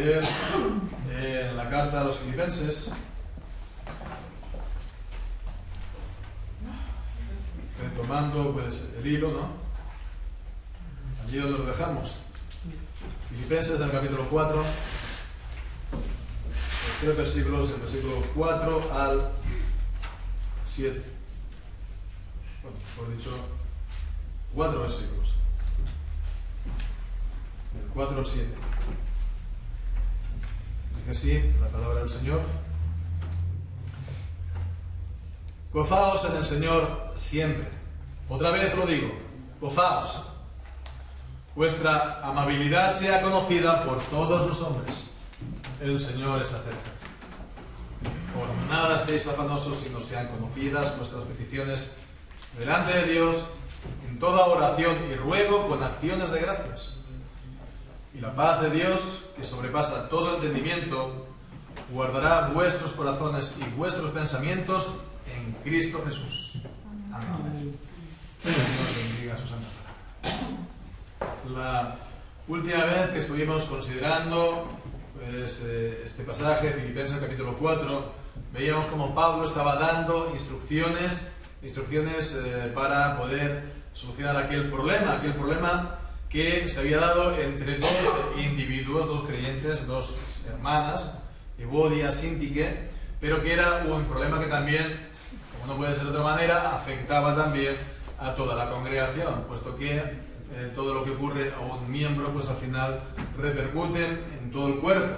leer en la carta a los Filipenses, retomando pues el hilo, ¿no? Allí donde lo dejamos. Filipenses, en el capítulo 4, los 3 versículos, el versículo 4 al 7. Bueno, por dicho, 4 versículos. Del 4 al 7. Dice así la palabra del Señor: gozaos en el Señor siempre. Otra vez lo digo, gozaos. Vuestra amabilidad sea conocida por todos los hombres. El Señor está cerca. Por nada estéis afanosos, sino sean conocidas vuestras peticiones delante de Dios en toda oración y ruego con acciones de gracias. Y la paz de Dios, que sobrepasa todo entendimiento, guardará vuestros corazones y vuestros pensamientos en Cristo Jesús. Amén. Dios bendiga su santa palabra. La última vez que estuvimos considerando pues, este pasaje, Filipenses capítulo 4, veíamos como Pablo estaba dando instrucciones para poder solucionar aquel problema que se había dado entre dos individuos, dos creyentes, dos hermanas, Evodia, Síntique, pero que era un problema que también, como no puede ser de otra manera, afectaba también a toda la congregación, puesto que todo lo que ocurre a un miembro, pues al final repercute en todo el cuerpo.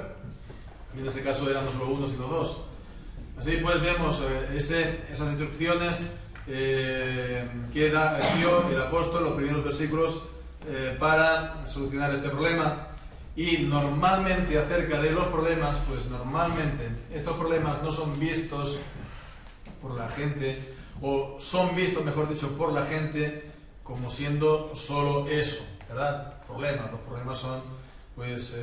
Y en este caso eran no solo uno, sino dos. Así pues vemos esas instrucciones que dio el apóstol, los primeros versículos, para solucionar este problema. Y normalmente acerca de los problemas, pues normalmente estos problemas no son vistos por la gente, o son vistos, mejor dicho, por la gente como siendo solo eso, ¿verdad? Problemas. Los problemas son pues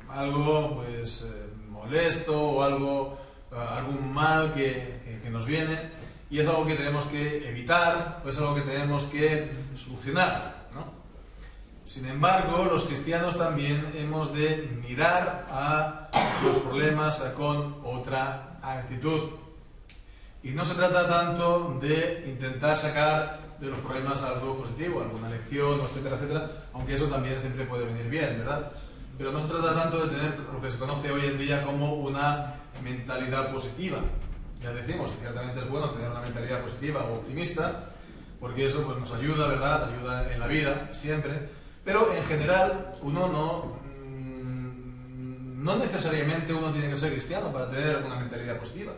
algo pues molesto o algún mal que nos viene, y es algo que tenemos que evitar, o es algo que tenemos que solucionar, ¿no? Sin embargo, los cristianos también hemos de mirar a los problemas con otra actitud. Y no se trata tanto de intentar sacar de los problemas algo positivo, alguna lección, etcétera, etcétera, aunque eso también siempre puede venir bien, ¿verdad? Pero no se trata tanto de tener lo que se conoce hoy en día como una mentalidad positiva. Ya decimos, ciertamente es bueno tener una mentalidad positiva o optimista, porque eso pues, nos ayuda, ¿verdad? Ayuda en la vida, siempre. Pero en general, uno no necesariamente uno tiene que ser cristiano para tener una mentalidad positiva,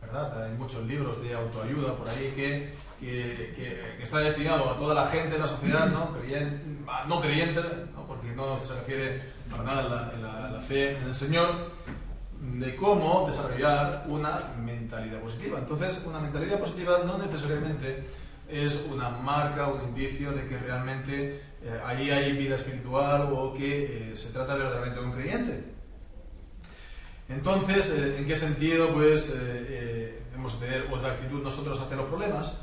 ¿verdad? Hay muchos libros de autoayuda por ahí que está destinado a toda la gente de la sociedad, no creyente, ¿no? Porque no se refiere para nada a la fe en el Señor, de cómo desarrollar una mentalidad positiva. Entonces, una mentalidad positiva no necesariamente es una marca, un indicio de que realmente ahí hay vida espiritual o que se trata verdaderamente de un creyente. Entonces, ¿en qué sentido pues hemos de tener otra actitud nosotros hacia los problemas?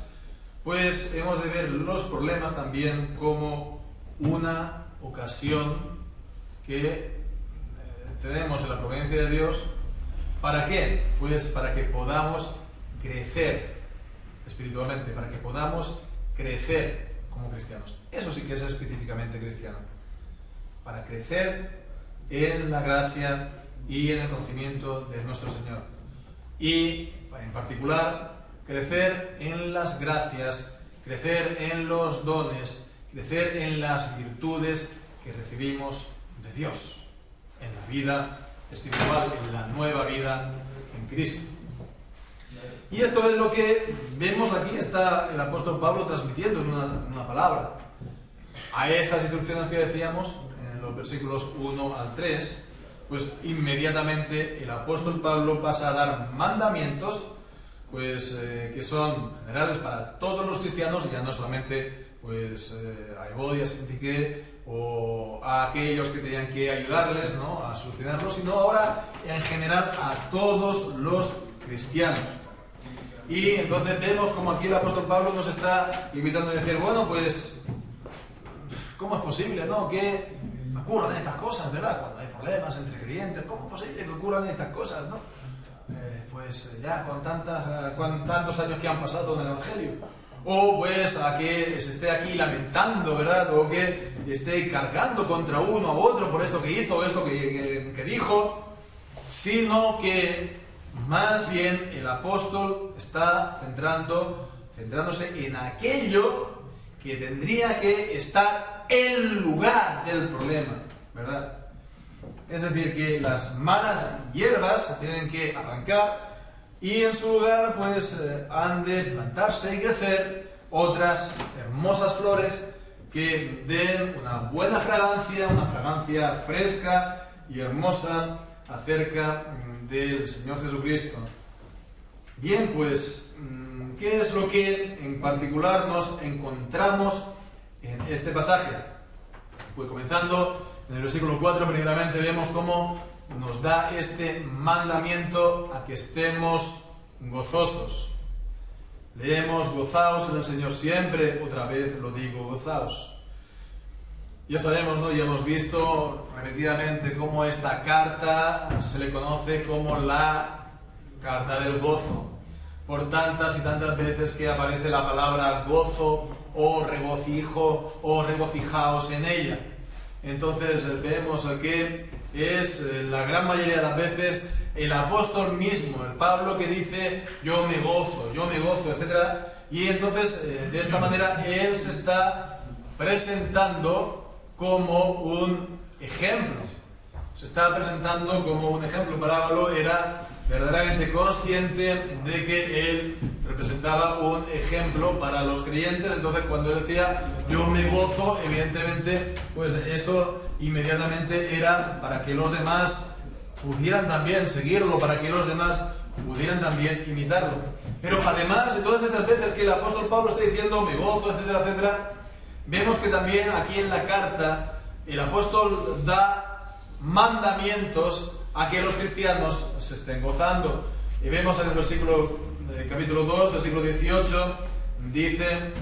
Pues hemos de ver los problemas también como una ocasión que tenemos en la providencia de Dios. ¿Para qué? Pues para que podamos crecer espiritualmente, para que podamos crecer como cristianos. Eso sí que es específicamente cristiano. Para crecer en la gracia y en el conocimiento de nuestro Señor. Y en particular, crecer en las gracias, crecer en los dones, crecer en las virtudes que recibimos de Dios, en la vida espiritual, en la nueva vida en Cristo. Y esto es lo que vemos aquí, está el apóstol Pablo transmitiendo en una palabra. A estas instrucciones que decíamos, en los versículos 1 al 3, pues inmediatamente el apóstol Pablo pasa a dar mandamientos pues que son generales para todos los cristianos, ya no solamente pues a Evodia, a Síntique o a aquellos que tenían que ayudarles, ¿no?, a solucionarlo, sino ahora en general a todos los cristianos. Y entonces vemos como aquí el apóstol Pablo nos está invitando a decir, bueno, pues ¿cómo es posible, no?, que ocurran estas cosas, ¿verdad? Cuando hay problemas entre creyentes. ¿Cómo es posible que ocurran estas cosas, no? Pues ya con tantos años que han pasado en el Evangelio. O pues a que se esté aquí lamentando, ¿verdad? O que esté cargando contra uno a otro por esto que hizo o esto que dijo. Sino que más bien el apóstol está centrándose en aquello que tendría que estar en lugar del problema, ¿verdad? Es decir, que las malas hierbas se tienen que arrancar y en su lugar pues han de plantarse y crecer otras hermosas flores que den una buena fragancia, una fragancia fresca y hermosa acerca del Señor Jesucristo. Bien, pues, ¿qué es lo que en particular nos encontramos en este pasaje? Pues comenzando en el versículo 4, primeramente vemos cómo nos da este mandamiento a que estemos gozosos. Leemos: gozaos en el Señor siempre, otra vez lo digo, gozaos. Ya sabemos, ¿no? Ya hemos visto repetidamente cómo esta carta se le conoce como la carta del gozo. Por tantas y tantas veces que aparece la palabra gozo o regocijo o regocijaos en ella. Entonces vemos que es la gran mayoría de las veces el apóstol mismo, el Pablo, que dice yo me gozo, etc. Y entonces de esta manera él se está presentando como un ejemplo. Se está presentando como un ejemplo. Pablo era verdaderamente consciente de que él representaba un ejemplo para los creyentes. Entonces cuando él decía yo me gozo, evidentemente pues eso inmediatamente era para que los demás pudieran también seguirlo, para que los demás pudieran también imitarlo. Pero además de todas estas veces que el apóstol Pablo está diciendo me gozo, etcétera, etcétera, vemos que también aquí en la carta el apóstol da mandamientos a que los cristianos se estén gozando. Y vemos en el versículo, capítulo 2, versículo 18, dice: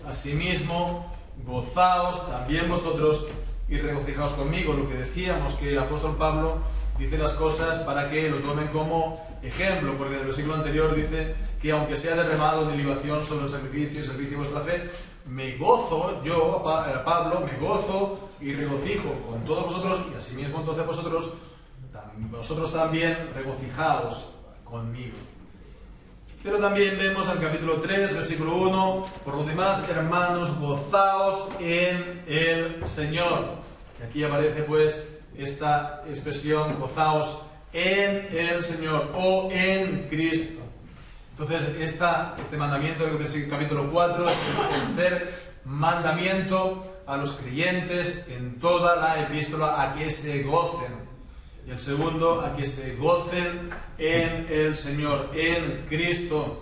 asimismo, gozaos también vosotros y regocijaos conmigo. Lo que decíamos, que el apóstol Pablo dice las cosas para que lo tomen como ejemplo, porque en el versículo anterior dice que aunque sea derramado de libación sobre el sacrificio de vuestra fe, me gozo, yo, Pablo, me gozo y regocijo con todos vosotros, y asimismo entonces vosotros también regocijaos conmigo. Pero también vemos en el capítulo 3, versículo 1, por lo demás, hermanos, gozaos en el Señor. Y aquí aparece pues esta expresión, gozaos en el Señor o en Cristo. Entonces, este mandamiento del capítulo 4 es el tercer mandamiento a los creyentes en toda la epístola, a que se gocen. Y el segundo, a que se gocen en el Señor, en Cristo.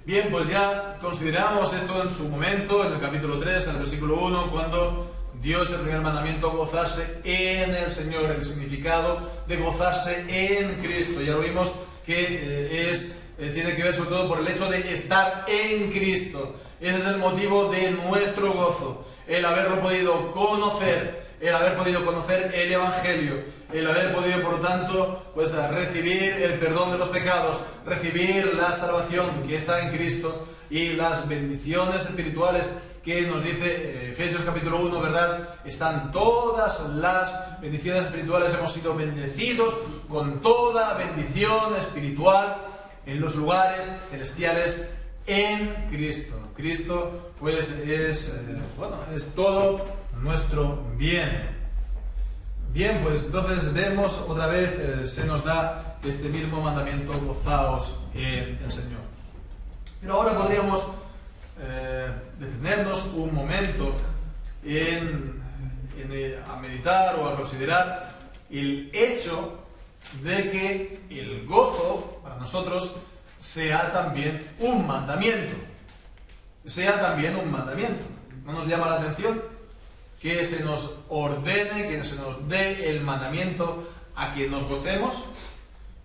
Bien, pues ya consideramos esto en su momento, en el capítulo 3, en el versículo 1, cuando dio ese primer mandamiento, gozarse en el Señor, el significado de gozarse en Cristo. Ya lo vimos que tiene que ver sobre todo por el hecho de estar en Cristo. Ese es el motivo de nuestro gozo, el haberlo podido conocer, el haber podido conocer el Evangelio, el haber podido, por lo tanto, pues recibir el perdón de los pecados, recibir la salvación que está en Cristo y las bendiciones espirituales que nos dice Efesios capítulo 1, ¿verdad? Están todas las bendiciones espirituales, hemos sido bendecidos con toda bendición espiritual en los lugares celestiales en Cristo. Cristo pues es todo nuestro bien. Bien, pues entonces vemos otra vez, se nos da este mismo mandamiento, gozaos en el Señor. Pero ahora podríamos detenernos un momento a meditar o a considerar el hecho de que el gozo para nosotros sea también un mandamiento. Sea también un mandamiento. ¿No nos llama la atención que se nos ordene, que se nos dé el mandamiento a que nos gocemos?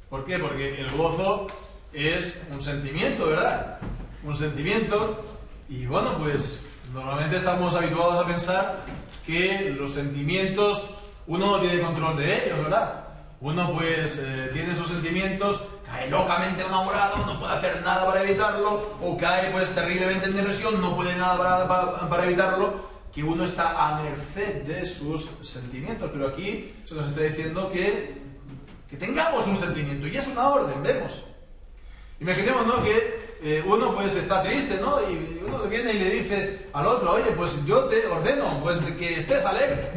¿Por qué? Porque el gozo es un sentimiento, ¿verdad? Un sentimiento. Y bueno, pues normalmente estamos habituados a pensar que los sentimientos uno no tiene control de ellos, ¿verdad? Uno pues tiene sus sentimientos, cae locamente enamorado, no puede hacer nada para evitarlo, o cae pues terriblemente en depresión, no puede nada para evitarlo, que uno está a merced de sus sentimientos. Pero aquí se nos está diciendo que tengamos un sentimiento, y es una orden, vemos. Imaginemos, ¿no?, que uno pues está triste, ¿no?, y uno viene y le dice al otro, oye, pues yo te ordeno pues que estés alegre,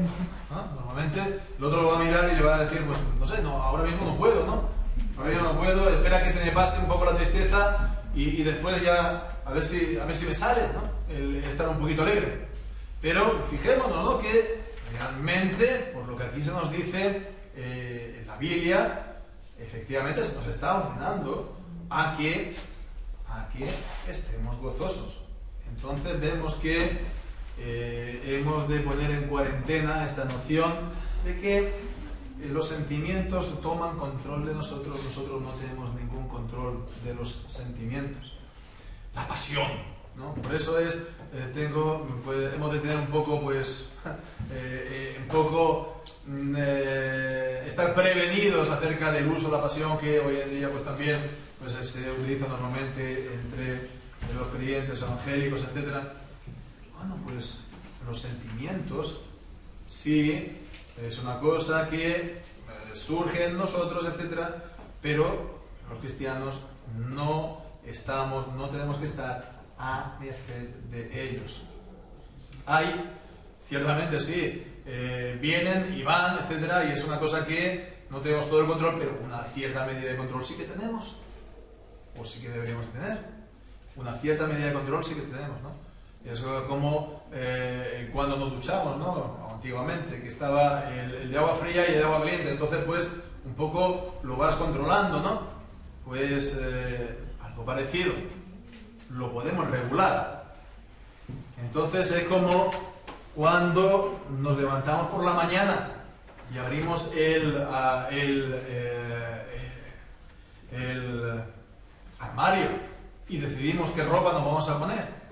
¿no? Normalmente el otro lo va a mirar y le va a decir, pues no sé, no, ahora mismo no puedo, ¿no? Ahora mismo no puedo, espera que se me pase un poco la tristeza y después ya a ver si me sale, ¿no?, el estar un poquito alegre. Pero fijémonos, ¿no?, que realmente, por lo que aquí se nos dice en la Biblia, efectivamente se nos está ordenando a que estemos gozosos. Entonces vemos que hemos de poner en cuarentena esta noción de que los sentimientos toman control de nosotros no tenemos ningún control de los sentimientos. La pasión, ¿no? Por eso hemos de tener un poco, estar prevenidos acerca del uso de la pasión, que hoy en día pues también pues se utiliza normalmente entre los creyentes evangélicos, etc. Bueno, pues los sentimientos sí es una cosa que surge en nosotros, etc. Pero los cristianos no tenemos que estar a merced de ellos. Hay, ciertamente sí, vienen y van, etc. Y es una cosa que no tenemos todo el control, pero una cierta medida de control sí que tenemos. O sí que deberíamos tener. Una cierta medida de control sí que tenemos, ¿no? Es como cuando nos duchamos, ¿no? Antiguamente, que estaba el de agua fría y el de agua caliente. Entonces, pues, un poco lo vas controlando, ¿no? Pues algo parecido. Lo podemos regular. Entonces, es como cuando nos levantamos por la mañana y abrimos el armario y decidimos qué ropa nos vamos a poner.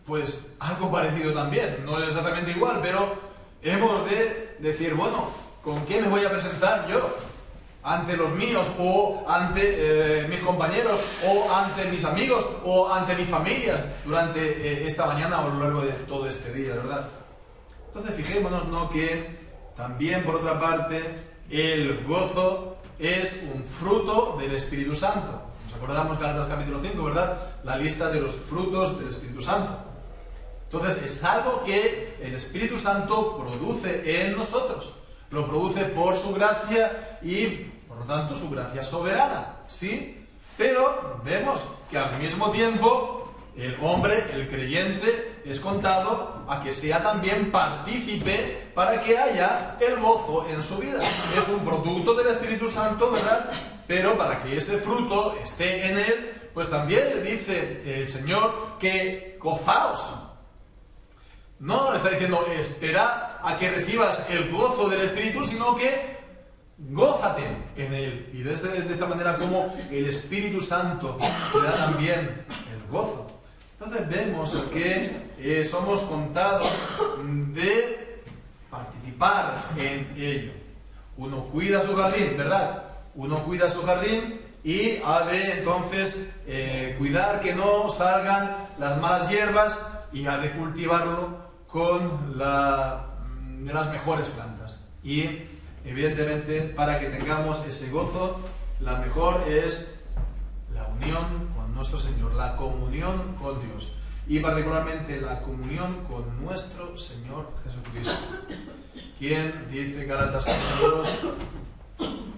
Pues algo parecido también, no es exactamente igual, pero hemos de decir, bueno, ¿con qué me voy a presentar yo? Ante los míos, o ante mis compañeros, o ante mis amigos, o ante mi familia durante esta mañana o a lo largo de todo este día, ¿verdad? Entonces fijémonos, ¿no?, que también, por otra parte, el gozo es un fruto del Espíritu Santo. Nos acordamos Gálatas capítulo 5, ¿verdad? La lista de los frutos del Espíritu Santo. Entonces, es algo que el Espíritu Santo produce en nosotros. Lo produce por su gracia y, por lo tanto, su gracia soberana, ¿sí? Pero vemos que al mismo tiempo el hombre, el creyente, es contado a que sea también partícipe para que haya el gozo en su vida. Es un producto del Espíritu Santo, ¿verdad? Pero para que ese fruto esté en él, pues también le dice el Señor que gozaos. No le está diciendo espera a que recibas el gozo del Espíritu, sino que gózate en él. Y de esta manera como el Espíritu Santo te da también el gozo. Entonces vemos que somos contados de participar en ello. Uno cuida su jardín, ¿verdad? Uno cuida su jardín y ha de entonces cuidar que no salgan las malas hierbas y ha de cultivarlo con de las mejores plantas. Y evidentemente, para que tengamos ese gozo, la mejor es la unión con nuestro Señor, la comunión con Dios, y particularmente la comunión con nuestro Señor Jesucristo, quien dice Gálatas 2: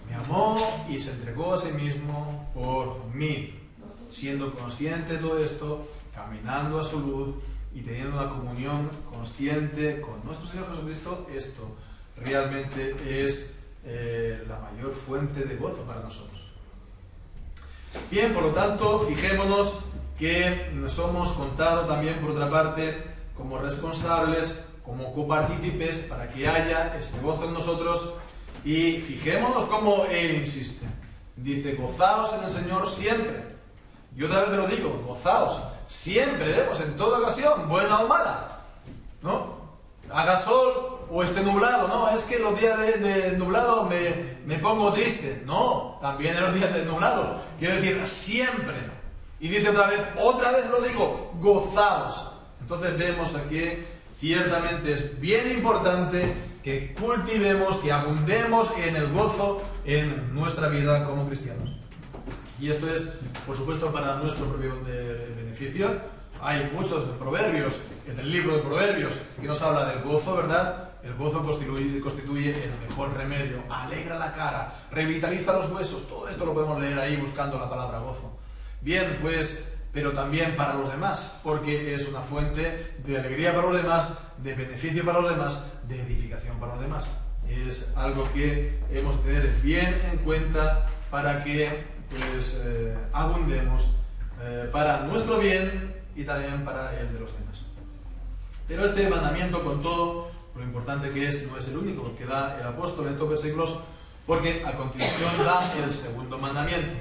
me amó y se entregó a sí mismo por mí. Siendo consciente de todo esto, caminando a su luz y teniendo una comunión consciente con nuestro Señor Jesucristo, esto realmente es la mayor fuente de gozo para nosotros. Bien, por lo tanto, fijémonos que somos contados también, por otra parte, como responsables, como copartícipes, para que haya este gozo en nosotros. Y fijémonos cómo Él insiste. Dice, gozaos en el Señor siempre. Y otra vez te lo digo, gozaos siempre, vemos en toda ocasión, buena o mala, ¿no? Haga sol o esté nublado. No, es que los días de nublado me pongo triste. No, también en los días de nublado. Quiero decir, siempre. Y dice otra vez lo digo, gozaos. Entonces vemos aquí, ciertamente es bien importante que cultivemos, que abundemos en el gozo en nuestra vida como cristianos. Y esto es, por supuesto, para nuestro propio beneficio. Hay muchos proverbios, en el libro de Proverbios, que nos habla del gozo, ¿verdad? El gozo constituye el mejor remedio, alegra la cara, revitaliza los huesos. Todo esto lo podemos leer ahí buscando la palabra gozo. Bien, pues, pero también para los demás, porque es una fuente de alegría para los demás, de beneficio para los demás, de edificación para los demás. Es algo que hemos de tener bien en cuenta para que pues abundemos para nuestro bien y también para el de los demás. Pero este mandamiento, con todo lo importante que es, no es el único que da el apóstol en estos versículos, porque a continuación da el segundo mandamiento.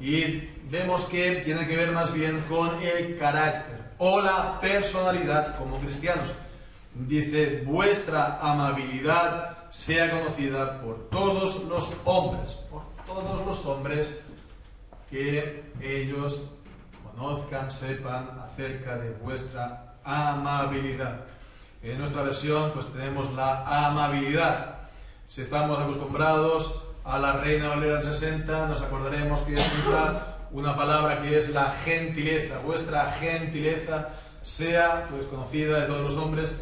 Y vemos que tiene que ver más bien con el carácter o la personalidad como cristianos. Dice, vuestra amabilidad sea conocida por todos los hombres, que ellos conozcan, sepan acerca de vuestra amabilidad. En nuestra versión pues tenemos la amabilidad. Si estamos acostumbrados a la Reina Valera del 60, nos acordaremos que es una palabra que es la gentileza. Vuestra gentileza sea pues conocida de todos los hombres.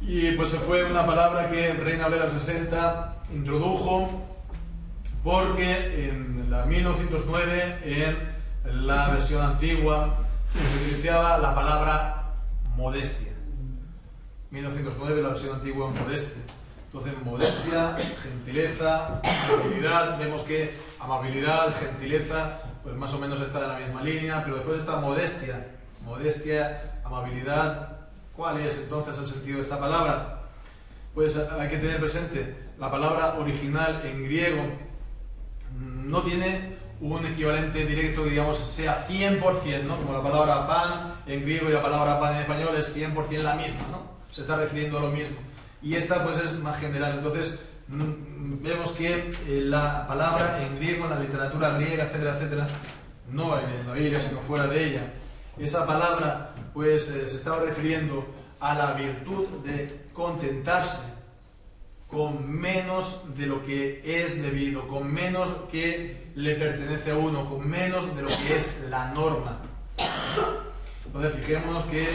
Y pues fue una palabra que Reina Valera del 60 introdujo porque en la 1909, en la versión antigua, se utilizaba la palabra modestia. 1909, la versión antigua, modestia. Entonces, modestia, gentileza, amabilidad. Vemos que amabilidad, gentileza, pues más o menos está en la misma línea, pero después está modestia. Modestia, amabilidad. ¿Cuál es entonces el sentido de esta palabra? Pues hay que tener presente, la palabra original en griego no tiene un equivalente directo que digamos sea 100%, ¿no? Como la palabra pan en griego y la palabra pan en español es 100% la misma, ¿no? Se está refiriendo a lo mismo. Y esta pues es más general. Entonces vemos que la palabra en griego, en la literatura griega, etcétera, etcétera, no en la Biblia sino fuera de ella, esa palabra pues se estaba refiriendo a la virtud de contentarse con menos de lo que es debido, con menos que le pertenece a uno, con menos de lo que es la norma. Entonces fijémonos que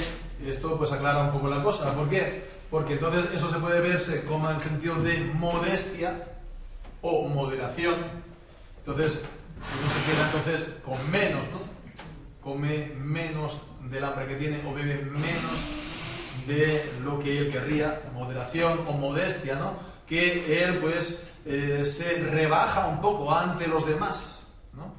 esto pues aclara un poco la cosa. ¿Por qué? Porque entonces eso se puede verse como en el sentido de modestia o moderación. Entonces uno se queda entonces con menos, ¿no? Come menos del hambre que tiene o bebe menos de lo que él querría, moderación o modestia, ¿no? Que él pues se rebaja un poco ante los demás, ¿no?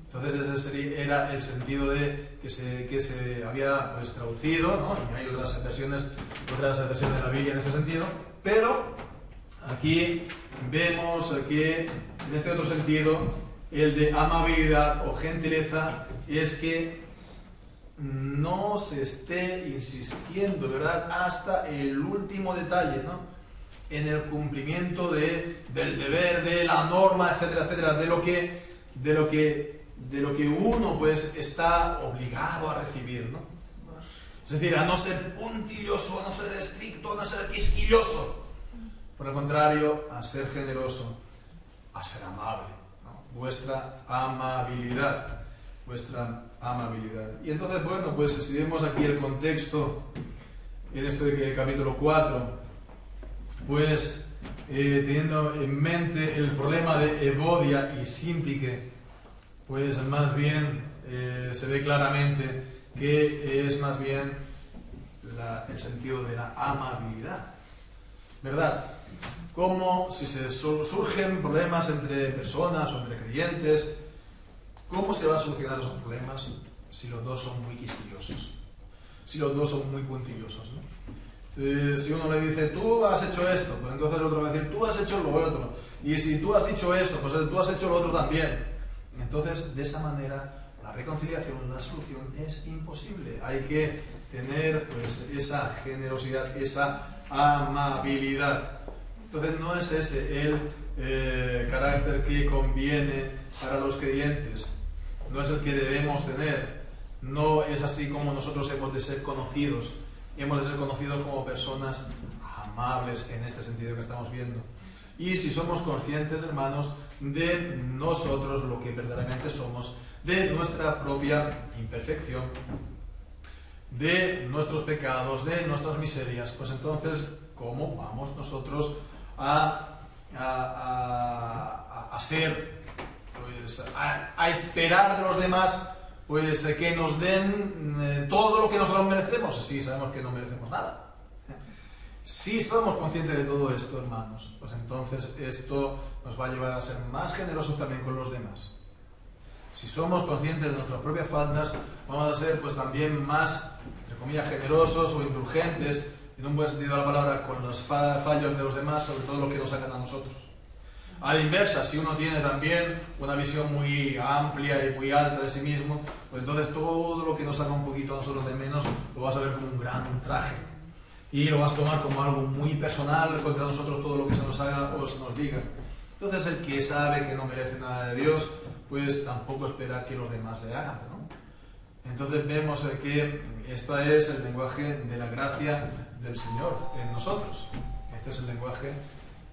Entonces ese era el sentido de que se había pues traducido, ¿no? Y hay otras versiones de la Biblia en ese sentido, pero aquí vemos que en este otro sentido, el de amabilidad o gentileza, es que no se esté insistiendo, ¿verdad?, hasta el último detalle, ¿no?, en el cumplimiento del deber, de la norma, etcétera, etcétera, de lo que uno pues está obligado a recibir, ¿no? Es decir, a no ser puntilloso, a no ser estricto, a no ser quisquilloso. Por el contrario, a ser generoso, a ser amable, ¿no? Vuestra amabilidad. Y entonces, bueno, pues si vemos aquí el contexto en este capítulo 4, pues teniendo en mente el problema de Evodia y Síntique, pues más bien se ve claramente que es más bien el sentido de la amabilidad, ¿verdad? Como si surgen problemas entre personas o entre creyentes, ¿cómo se van a solucionar esos problemas si los dos son muy quisquillosos? Si los dos son muy puntillosos, ¿no? Si uno le dice, tú has hecho esto, pues entonces el otro va a decir, tú has hecho lo otro. Y si tú has dicho eso, pues tú has hecho lo otro también. Entonces, de esa manera, la reconciliación, la solución es imposible. Hay que tener pues esa generosidad, esa amabilidad. Entonces no es ese el carácter que conviene para los creyentes, no es el que debemos tener, no es así como nosotros hemos de ser conocidos, hemos de ser conocidos como personas amables en este sentido que estamos viendo. Y si somos conscientes, hermanos, de nosotros, lo que verdaderamente somos, de nuestra propia imperfección, de nuestros pecados, de nuestras miserias, pues entonces, ¿cómo vamos nosotros a ser, pues, a esperar de los demás, pues, que nos den todo lo que nosotros merecemos? Sí, sabemos que no merecemos nada. Si somos conscientes de todo esto, hermanos, pues entonces esto nos va a llevar a ser más generosos también con los demás. Si somos conscientes de nuestras propias faltas, vamos a ser pues también más, entre comillas, generosos o indulgentes, en un buen sentido de la palabra, con los fallos de los demás, sobre todo lo que nos hagan a nosotros. A la inversa, si uno tiene también una visión muy amplia y muy alta de sí mismo, pues entonces todo lo que nos haga un poquito a nosotros de menos lo vas a ver como un gran ultraje. Y lo vas a tomar como algo muy personal contra nosotros, todo lo que se nos haga o se nos diga. Entonces el que sabe que no merece nada de Dios, pues tampoco espera que los demás le hagan, ¿no? Entonces vemos que este es el lenguaje de la gracia del Señor en nosotros. Este es el lenguaje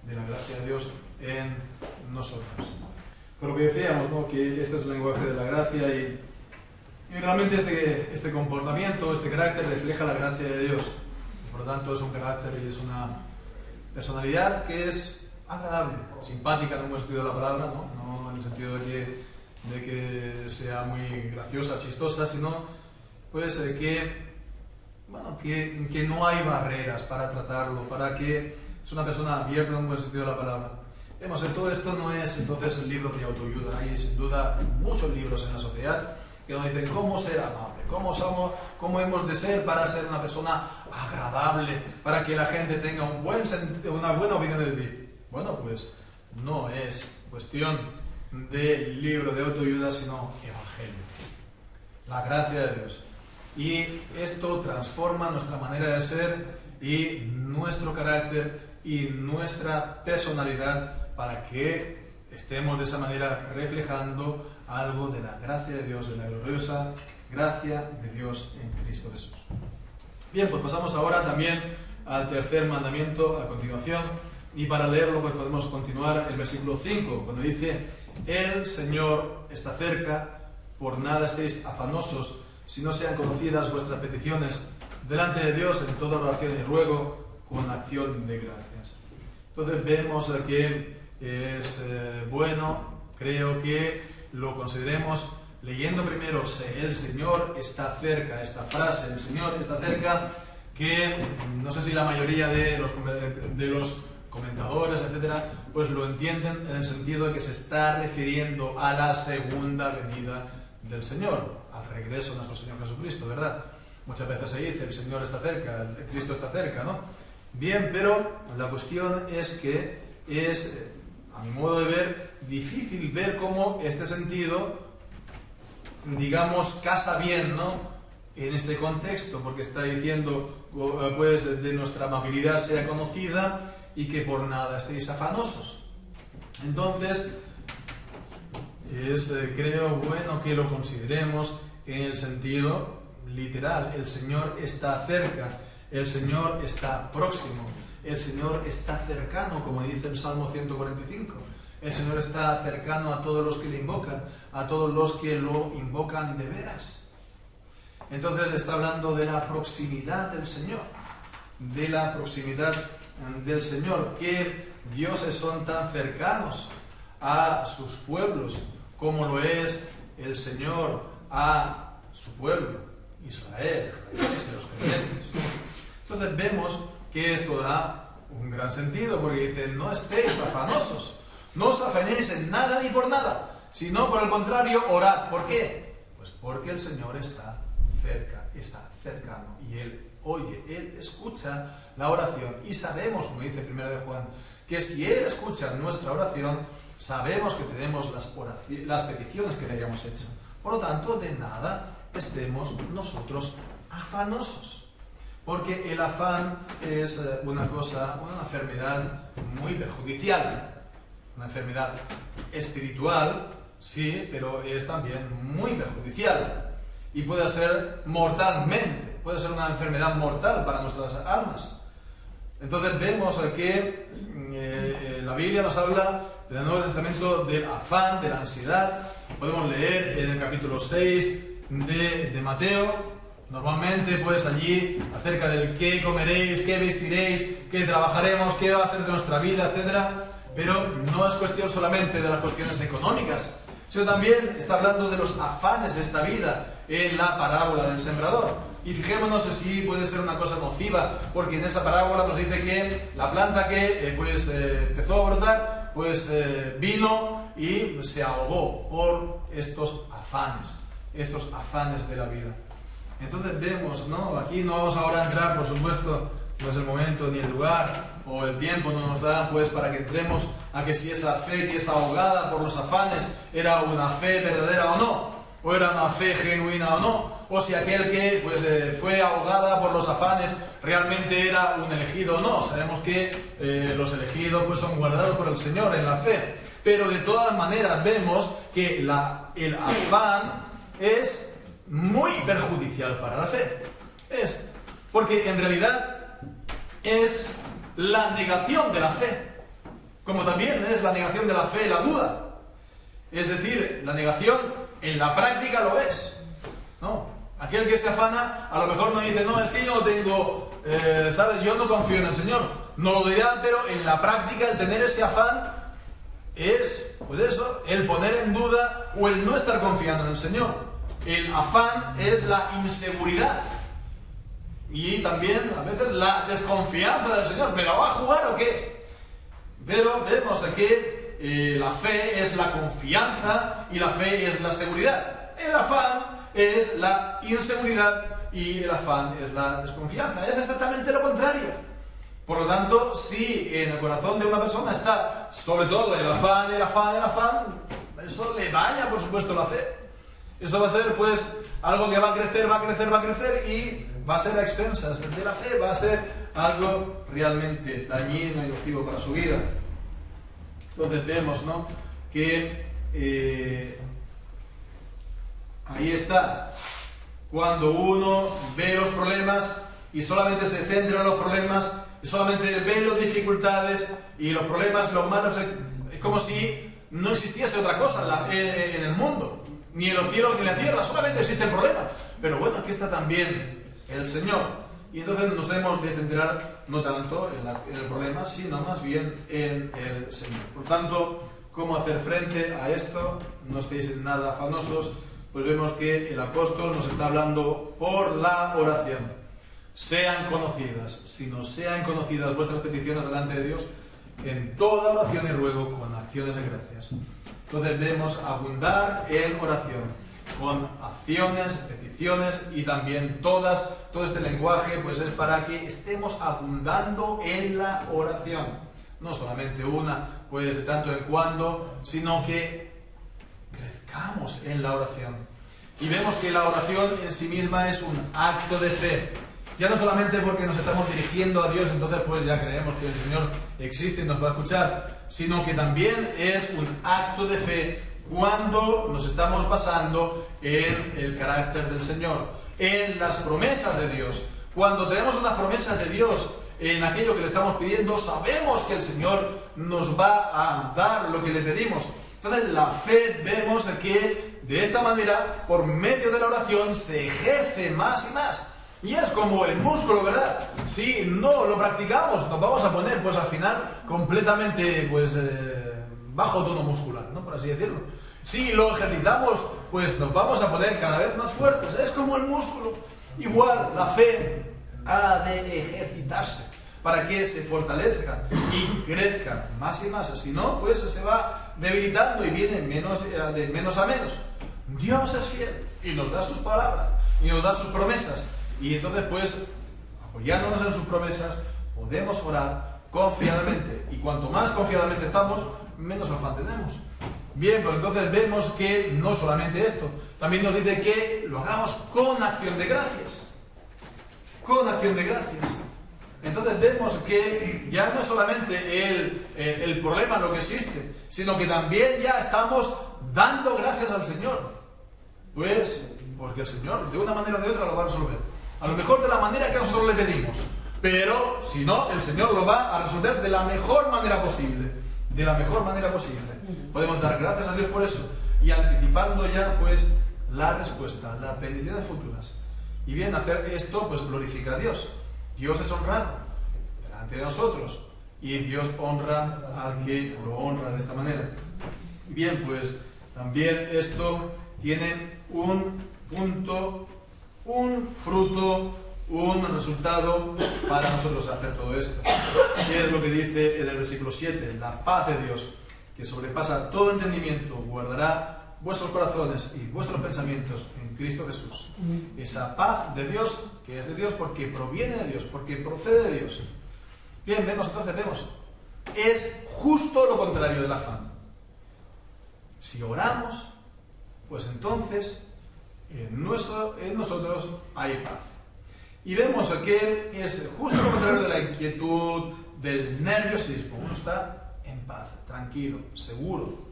de la gracia de Dios en nosotros. Por lo que decíamos, ¿no? Que este es el lenguaje de la gracia y realmente este comportamiento, este carácter refleja la gracia de Dios. Por lo tanto, es un carácter y es una personalidad que es agradable, simpática en un buen sentido de la palabra, no en el sentido de que sea muy graciosa, chistosa, sino pues que no hay barreras para tratarlo, para que es una persona abierta en un buen sentido de la palabra. Vemos que todo esto no es entonces el libro de autoayuda, hay sin duda muchos libros en la sociedad que nos dicen cómo ser amable, cómo hemos de ser para ser una persona agradable, para que la gente tenga una buena opinión de ti. Bueno, pues no es cuestión de libro de autoayuda, sino evangelio, la gracia de Dios. Y esto transforma nuestra manera de ser y nuestro carácter y nuestra personalidad para que estemos de esa manera reflejando algo de la gracia de Dios, de la gloriosa gracia de Dios en Cristo Jesús. Bien, pues pasamos ahora también al tercer mandamiento a continuación, y para leerlo pues podemos continuar el versículo 5, cuando dice: el Señor está cerca, por nada estéis afanosos, si no sean conocidas vuestras peticiones delante de Dios en toda oración y ruego con acción de gracias. Entonces vemos que es bueno, creo que lo consideremos leyendo primero el Señor está cerca, esta frase, el Señor está cerca, que no sé si la mayoría de los comentadores, etcétera, pues lo entienden en el sentido de que se está refiriendo a la segunda venida del Señor, al regreso de nuestro Señor Jesucristo, ¿verdad? Muchas veces se dice el Señor está cerca, el Cristo está cerca, ¿no? Bien, pero la cuestión es que es, a mi modo de ver, difícil ver cómo este sentido, digamos, casa bien, ¿no?, en este contexto, porque está diciendo, pues, de nuestra amabilidad sea conocida y que por nada estéis afanosos. Entonces, creo bueno que lo consideremos en el sentido literal. El Señor está cerca, el Señor está próximo, el Señor está cercano, como dice el Salmo 145. El Señor está cercano a todos los que le invocan, a todos los que lo invocan de veras. Entonces está hablando de la proximidad del Señor, de la proximidad del Señor, que dioses son tan cercanos a sus pueblos como lo es el Señor a su pueblo, Israel, los creyentes. Entonces vemos que esto da un gran sentido, porque dice: no estéis afanosos, no os afanéis en nada ni por nada, sino por el contrario, orad. ¿Por qué? Pues porque el Señor está cerca, está cercano, y Él oye, Él escucha la oración, y sabemos, como dice 1 de Juan, que si Él escucha nuestra oración, sabemos que tenemos las peticiones que le hayamos hecho. Por lo tanto, de nada estemos nosotros afanosos. porque el afán es una enfermedad muy perjudicial, una enfermedad espiritual, sí, pero es también muy perjudicial y puede ser puede ser una enfermedad mortal para nuestras almas. Entonces vemos que la Biblia nos habla en el Nuevo Testamento del afán, de la ansiedad. Podemos leer en el capítulo 6 de Mateo, normalmente pues allí acerca del qué comeréis, qué vestiréis, qué trabajaremos, qué va a ser de nuestra vida, etc. Pero no es cuestión solamente de las cuestiones económicas, sino también está hablando de los afanes de esta vida en la parábola del sembrador. Y fijémonos si puede ser una cosa nociva, porque en esa parábola nos dice que la planta que empezó a brotar, vino y se ahogó por estos afanes de la vida. Entonces vemos, ¿no? Aquí no vamos ahora a entrar, por supuesto, no es el momento ni el lugar o el tiempo no nos da pues para que entremos a que si esa fe que es ahogada por los afanes era una fe verdadera o no, o era una fe genuina o no, o si aquel que fue ahogada por los afanes realmente era un elegido o no. Sabemos que los elegidos pues son guardados por el Señor en la fe, pero de todas maneras vemos que el afán es muy perjudicial para la fe. Porque en realidad es la negación de la fe, como también es la negación de la fe la duda. Es decir, la negación en la práctica lo es, ¿no? Aquel que se afana a lo mejor no dice, no, es que yo no tengo, ¿sabes? Yo no confío en el Señor. No lo dirá, pero en la práctica el tener ese afán es, pues eso, el poner en duda o el no estar confiando en el Señor. El afán es la inseguridad y también a veces la desconfianza del Señor. ¿Me la va a jugar o qué? Pero vemos que la fe es la confianza y la fe es la seguridad. El afán es la inseguridad y el afán es la desconfianza. Es exactamente lo contrario. Por lo tanto, si en el corazón de una persona está sobre todo el afán, eso le daña, por supuesto, la fe. Eso va a ser pues algo que va a crecer y va a ser a expensas de la fe, va a ser algo realmente dañino y nocivo para su vida. Entonces vemos, ¿no?, que ahí está, cuando uno ve los problemas y solamente se centra en los problemas y solamente ve las dificultades y los problemas, los malos, es como si no existiese otra cosa en el mundo. Ni en los cielos ni en la tierra, solamente existe el problema. Pero bueno, aquí está también el Señor. Y entonces nos hemos de centrar no tanto en el problema, sino más bien en el Señor. Por tanto, ¿cómo hacer frente a esto? No estéis en nada afanosos. Pues vemos que el apóstol nos está hablando por la oración. Sean conocidas, si no sean conocidas vuestras peticiones delante de Dios, en toda oración y ruego con acciones de gracias. Entonces vemos abundar en oración, con acciones, peticiones y también todo este lenguaje pues es para que estemos abundando en la oración. No solamente una, pues de tanto en cuando, sino que crezcamos en la oración. Y vemos que la oración en sí misma es un acto de fe. Ya no solamente porque nos estamos dirigiendo a Dios, entonces pues ya creemos que el Señor existe y nos va a escuchar, sino que también es un acto de fe cuando nos estamos basando en el carácter del Señor, en las promesas de Dios. Cuando tenemos unas promesas de Dios en aquello que le estamos pidiendo, sabemos que el Señor nos va a dar lo que le pedimos. Entonces la fe vemos que de esta manera, por medio de la oración, se ejerce más y más. Y es como el músculo, ¿verdad? Si no lo practicamos, nos vamos a poner, pues al final, completamente, bajo tono muscular, ¿no?, por así decirlo. Si lo ejercitamos, pues nos vamos a poner cada vez más fuertes. Es como el músculo. Igual, la fe ha de ejercitarse para que se fortalezca y crezca más y más. Si no, pues se va debilitando y viene de menos a menos. Dios es fiel y nos da sus palabras y nos da sus promesas. Y entonces, pues, apoyándonos en sus promesas, podemos orar confiadamente. Y cuanto más confiadamente estamos, menos afán tenemos. Bien, pues entonces vemos que no solamente esto, también nos dice que lo hagamos con acción de gracias. con acción de gracias. Entonces vemos que ya no solamente el problema lo que existe, sino que también ya estamos dando gracias al Señor. Pues porque el Señor de una manera o de otra lo va a resolver. A lo mejor de la manera que nosotros le pedimos, pero si no, el Señor lo va a resolver de la mejor manera posible. De la mejor manera posible. Podemos dar gracias a Dios por eso y anticipando ya pues la respuesta, las bendiciones futuras. Y bien, hacer esto pues glorifica a Dios. Dios es honrado delante de nosotros y Dios honra al que lo honra de esta manera. Bien, pues también esto tiene un punto, un fruto, un resultado para nosotros hacer todo esto. Y es lo que dice en el versículo 7, la paz de Dios, que sobrepasa todo entendimiento, guardará vuestros corazones y vuestros pensamientos en Cristo Jesús. Esa paz de Dios, que es de Dios porque proviene de Dios, porque procede de Dios. Bien, vemos, es justo lo contrario del afán. Si oramos, pues entonces en nosotros hay paz. Y vemos que es justo lo contrario de la inquietud, del nerviosismo. Uno está en paz, tranquilo, seguro.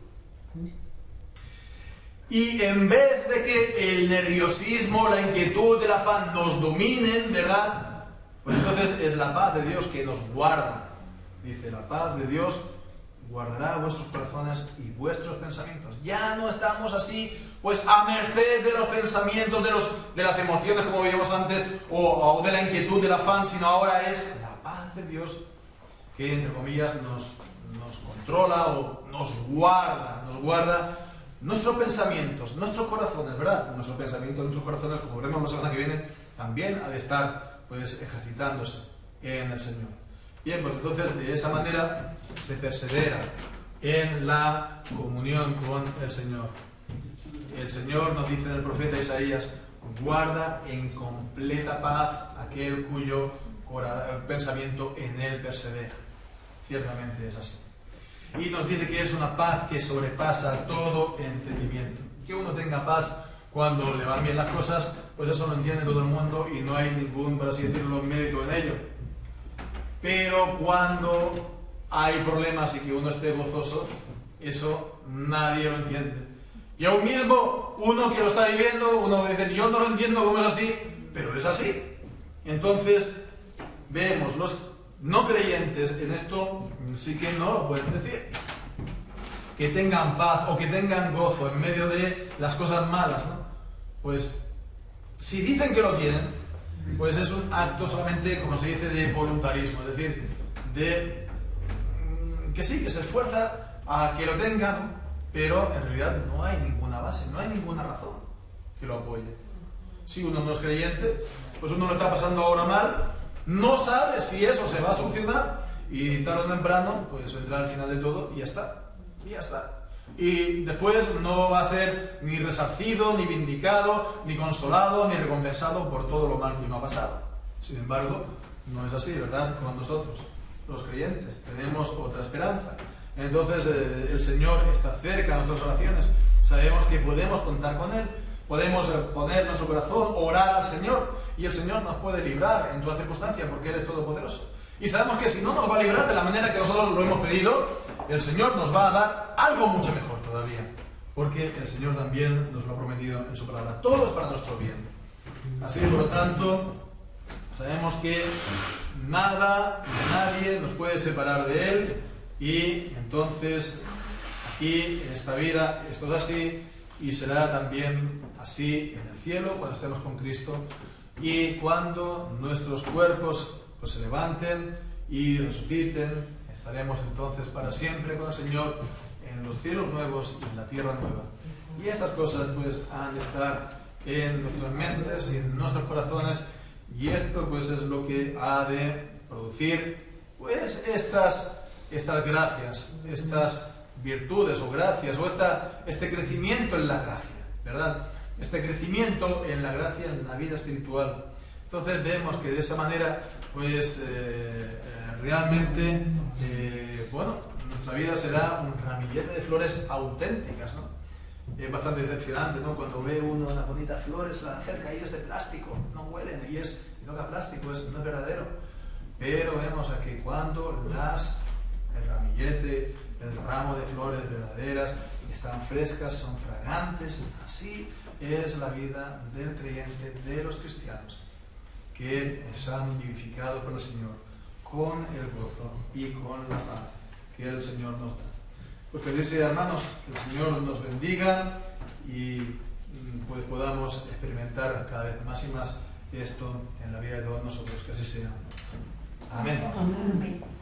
Y en vez de que el nerviosismo, la inquietud, el afán nos dominen, ¿verdad? Pues entonces es la paz de Dios que nos guarda. Dice, la paz de Dios guardará vuestros corazones y vuestros pensamientos. Ya no estamos así, pues a merced de los pensamientos, de las emociones, como veíamos antes, o de la inquietud, del afán, sino ahora es la paz de Dios que, entre comillas, nos controla o nos guarda nuestros pensamientos, nuestros corazones, ¿verdad? Nuestros pensamientos, nuestros corazones, como veremos la semana que viene, también ha de estar, pues, ejercitándose en el Señor. Bien, pues entonces de esa manera se persevera en la comunión con el Señor. El Señor nos dice en el profeta Isaías, guarda en completa paz aquel cuyo pensamiento en él persevera. Ciertamente es así. Y nos dice que es una paz que sobrepasa todo entendimiento. Que uno tenga paz cuando le van bien las cosas, pues eso lo entiende todo el mundo y no hay ningún, por así decirlo, mérito en ello. Pero cuando hay problemas y que uno esté gozoso, eso nadie lo entiende. Y aún mismo, uno que lo está viviendo, uno dice, yo no lo entiendo cómo es así, pero es así. Entonces, vemos, los no creyentes en esto sí que no lo pueden decir. Que tengan paz o que tengan gozo en medio de las cosas malas, ¿no? Pues, si dicen que lo tienen, pues es un acto solamente, como se dice, de voluntarismo, es decir, de que sí, que se esfuerza a que lo tengan, pero en realidad no hay ninguna base, no hay ninguna razón que lo apoye. Si uno no es creyente, pues uno lo está pasando ahora mal, no sabe si eso se va a solucionar y tarde o temprano pues vendrá al final de todo y ya está, y ya está. Y después no va a ser ni resarcido, ni vindicado, ni consolado, ni recompensado por todo lo mal que uno ha pasado. Sin embargo, no es así, ¿verdad? Con nosotros, los creyentes, tenemos otra esperanza. Entonces el Señor está cerca de nuestras oraciones, sabemos que podemos contar con Él, podemos poner nuestro corazón, orar al Señor, y el Señor nos puede librar en toda circunstancia porque Él es todopoderoso. Y sabemos que si no nos va a librar de la manera que nosotros lo hemos pedido, el Señor nos va a dar algo mucho mejor todavía, porque el Señor también nos lo ha prometido en su palabra. Todo es para nuestro bien. Así que, por lo tanto, sabemos que nada ni nadie nos puede separar de Él, y entonces aquí en esta vida esto es así y será también así en el cielo cuando estemos con Cristo y cuando nuestros cuerpos pues se levanten y resuciten, estaremos entonces para siempre con el Señor en los cielos nuevos y en la tierra nueva. Y estas cosas pues han de estar en nuestras mentes y en nuestros corazones, y esto pues es lo que ha de producir pues estas gracias, estas virtudes o gracias, o este crecimiento en la gracia, ¿verdad? Este crecimiento en la gracia, en la vida espiritual. Entonces vemos que de esa manera pues realmente bueno, nuestra vida será un ramillete de flores auténticas, ¿no? es bastante decepcionante, ¿no? Cuando ve uno unas bonitas flores, la acerca y es de plástico, no huelen y toca plástico, no es verdadero. Pero vemos aquí cuando el ramillete, el ramo de flores verdaderas, están frescas, son fragantes, así es la vida del creyente, de los cristianos, que se han vivificado por el Señor con el gozo y con la paz que el Señor nos da. Pues que dice, hermanos, que el Señor nos bendiga y pues podamos experimentar cada vez más y más esto en la vida de todos nosotros, que así sea. Amén. Amén.